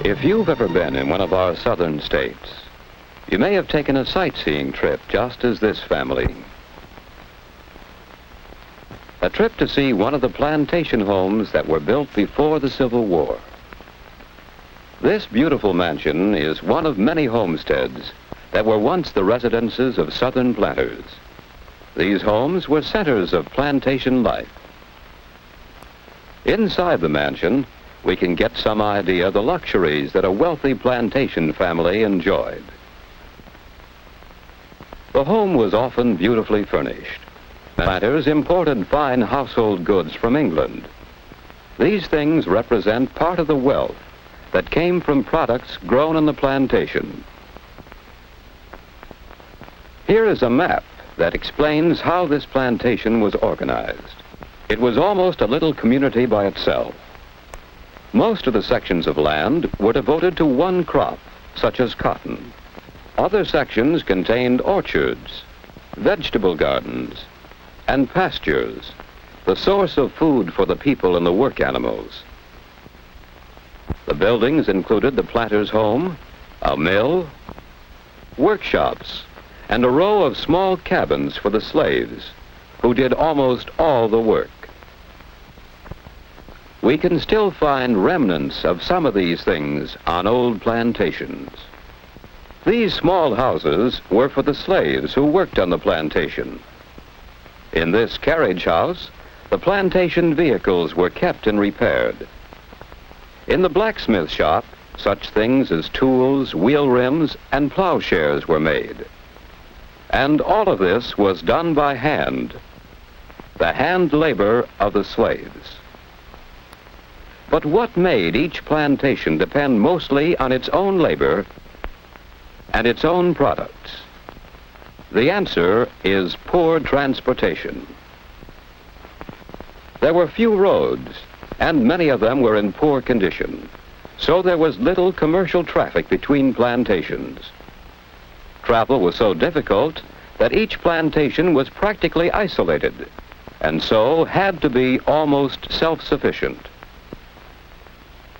If you've ever been in one of our southern states, you may have taken a sightseeing trip just as this family. A trip to see one of the plantation homes that were built before the Civil War. This beautiful mansion is one of many homesteads that were once the residences of southern planters. These homes were centers of plantation life. Inside the mansion, we can get some idea of the luxuries that a wealthy plantation family enjoyed. The home was often beautifully furnished. Planters imported fine household goods from England. These things represent part of the wealth that came from products grown on the plantation. Here is a map that explains how this plantation was organized. It was almost a little community by itself. Most of the sections of land were devoted to one crop, such as cotton. Other sections contained orchards, vegetable gardens, and pastures, the source of food for the people and the work animals. The buildings included the planter's home, a mill, workshops, and a row of small cabins for the slaves, who did almost all the work. We can still find remnants of some of these things on old plantations. These small houses were for the slaves who worked on the plantation. In this carriage house, the plantation vehicles were kept and repaired. In the blacksmith shop, such things as tools, wheel rims, and plowshares were made. And all of this was done by hand, the hand labor of the slaves. But what made each plantation depend mostly on its own labor and its own products? The answer is poor transportation. There were few roads, and many of them were in poor condition, so there was little commercial traffic between plantations. Travel was so difficult that each plantation was practically isolated, and so had to be almost self-sufficient.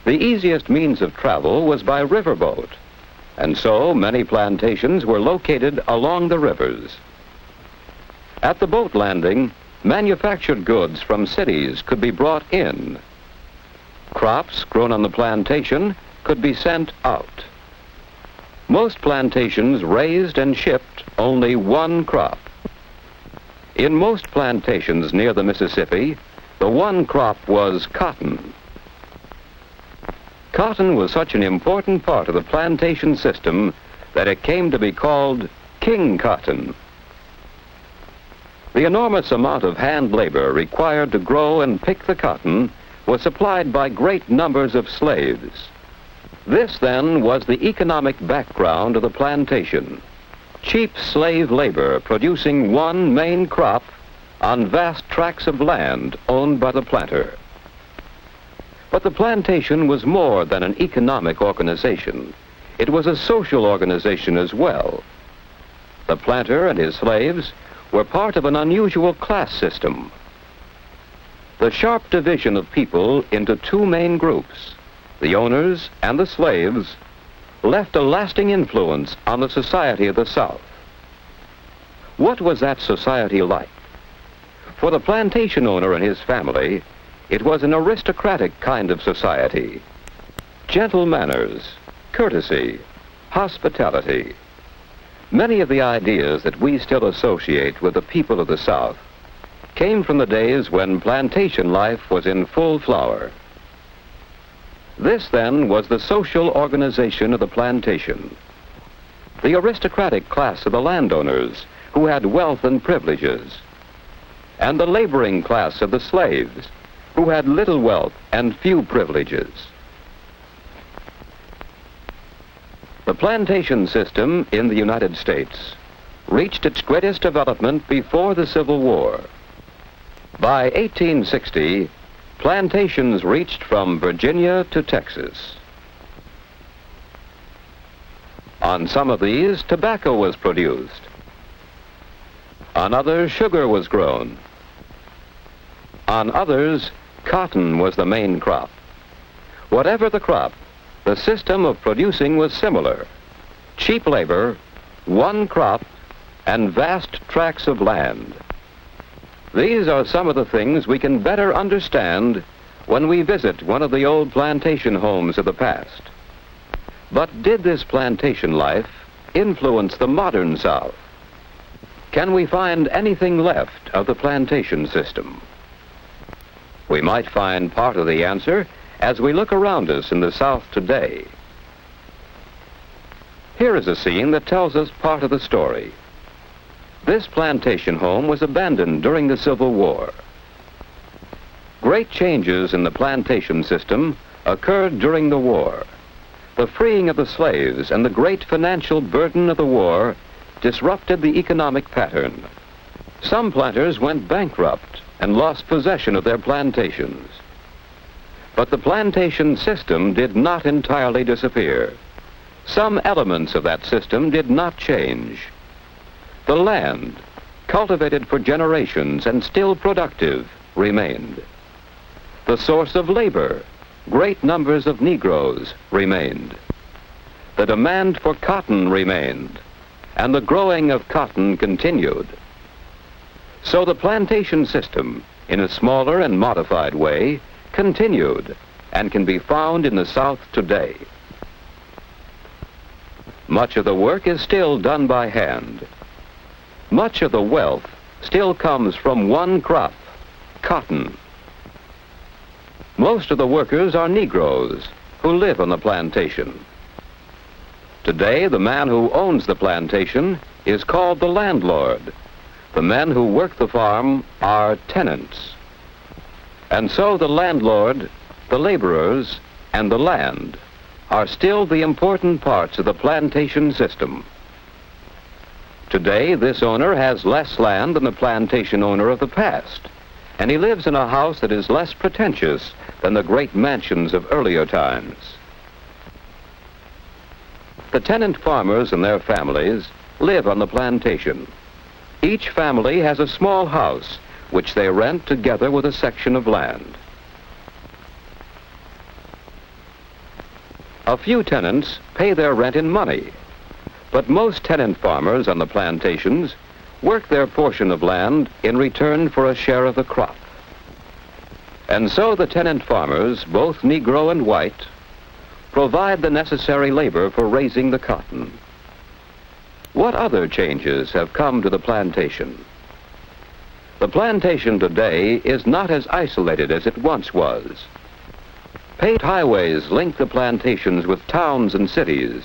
The easiest means of travel was by riverboat, and so many plantations were located along the rivers. At the boat landing, manufactured goods from cities could be brought in. Crops grown on the plantation could be sent out. Most plantations raised and shipped only one crop. In most plantations near the Mississippi, the one crop was cotton. Cotton was such an important part of the plantation system that it came to be called king cotton. The enormous amount of hand labor required to grow and pick the cotton was supplied by great numbers of slaves. This, then, was the economic background of the plantation. Cheap slave labor producing one main crop on vast tracts of land owned by the planter. But the plantation was more than an economic organization. It was a social organization as well. The planter and his slaves were part of an unusual class system. The sharp division of people into two main groups, the owners and the slaves, left a lasting influence on the society of the South. What was that society like? For the plantation owner and his family, it was an aristocratic kind of society. Gentle manners, courtesy, hospitality. Many of the ideas that we still associate with the people of the South came from the days when plantation life was in full flower. This, then, was the social organization of the plantation. The aristocratic class of the landowners who had wealth and privileges, and the laboring class of the slaves who had little wealth and few privileges. The plantation system in the United States reached its greatest development before the Civil War. By 1860, plantations reached from Virginia to Texas. On some of these, tobacco was produced. On others, sugar was grown. On others, cotton was the main crop. Whatever the crop, The system of producing was similar. Cheap labor, one crop, and vast tracts of land. These are some of the things we can better understand when we visit one of the old plantation homes of the past. But did this plantation life influence the modern South? Can we find anything left of the plantation system? We might find part of the answer as we look around us in the South today. Here is a scene that tells us part of the story. This plantation home was abandoned during the Civil War. Great changes in the plantation system occurred during the war. The freeing of the slaves and the great financial burden of the war disrupted the economic pattern. Some planters went bankrupt and lost possession of their plantations. But the plantation system did not entirely disappear. Some elements of that system did not change. The land, cultivated for generations and still productive, remained. The source of labor, great numbers of Negroes, remained. The demand for cotton remained, and the growing of cotton continued. So the plantation system, in a smaller and modified way, continued and can be found in the South today. Much of the work is still done by hand. Much of the wealth still comes from one crop, cotton. Most of the workers are Negroes who live on the plantation. Today, the man who owns the plantation is called the landlord. The men who work the farm are tenants. And so the landlord, the laborers, and the land are still the important parts of the plantation system. Today, this owner has less land than the plantation owner of the past, and he lives in a house that is less pretentious than the great mansions of earlier times. The tenant farmers and their families live on the plantation. Each family has a small house which they rent together with a section of land. A few tenants pay their rent in money, but most tenant farmers on the plantations work their portion of land in return for a share of the crop. And so the tenant farmers, both Negro and white, provide the necessary labor for raising the cotton. What other changes have come to the plantation? The plantation today is not as isolated as it once was. Paved highways link the plantations with towns and cities.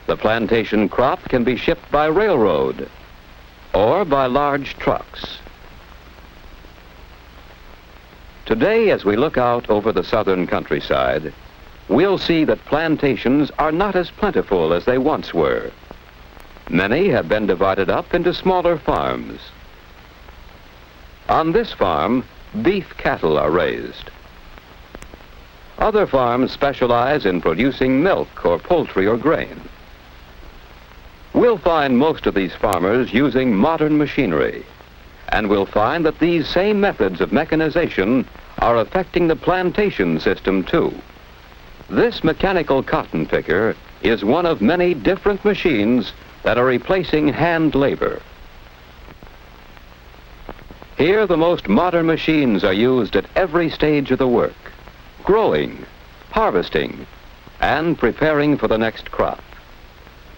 The plantation crop can be shipped by railroad or by large trucks. Today, as we look out over the southern countryside, we'll see that plantations are not as plentiful as they once were. Many have been divided up into smaller farms. On this farm, beef cattle are raised. Other farms specialize in producing milk or poultry or grain. We'll find most of these farmers using modern machinery, and we'll find that these same methods of mechanization are affecting the plantation system too. This mechanical cotton picker is one of many different machines that are replacing hand labor. Here, the most modern machines are used at every stage of the work: growing, harvesting, and preparing for the next crop.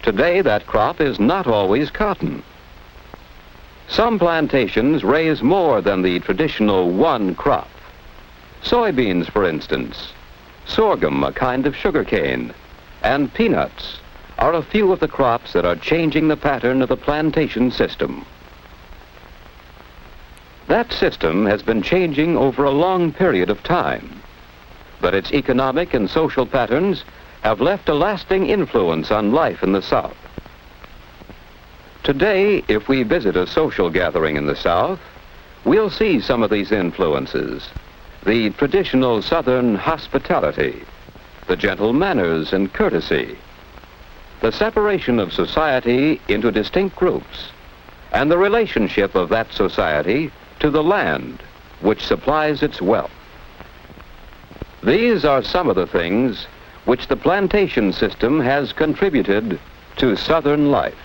Today, that crop is not always cotton. Some plantations raise more than the traditional one crop. Soybeans, for instance, sorghum, a kind of sugarcane, and peanuts are a few of the crops that are changing the pattern of the plantation system. That system has been changing over a long period of time, but its economic and social patterns have left a lasting influence on life in the South. Today, if we visit a social gathering in the South, we'll see some of these influences: the traditional Southern hospitality, the gentle manners and courtesy, the separation of society into distinct groups, and the relationship of that society to the land which supplies its wealth. These are some of the things which the plantation system has contributed to Southern life.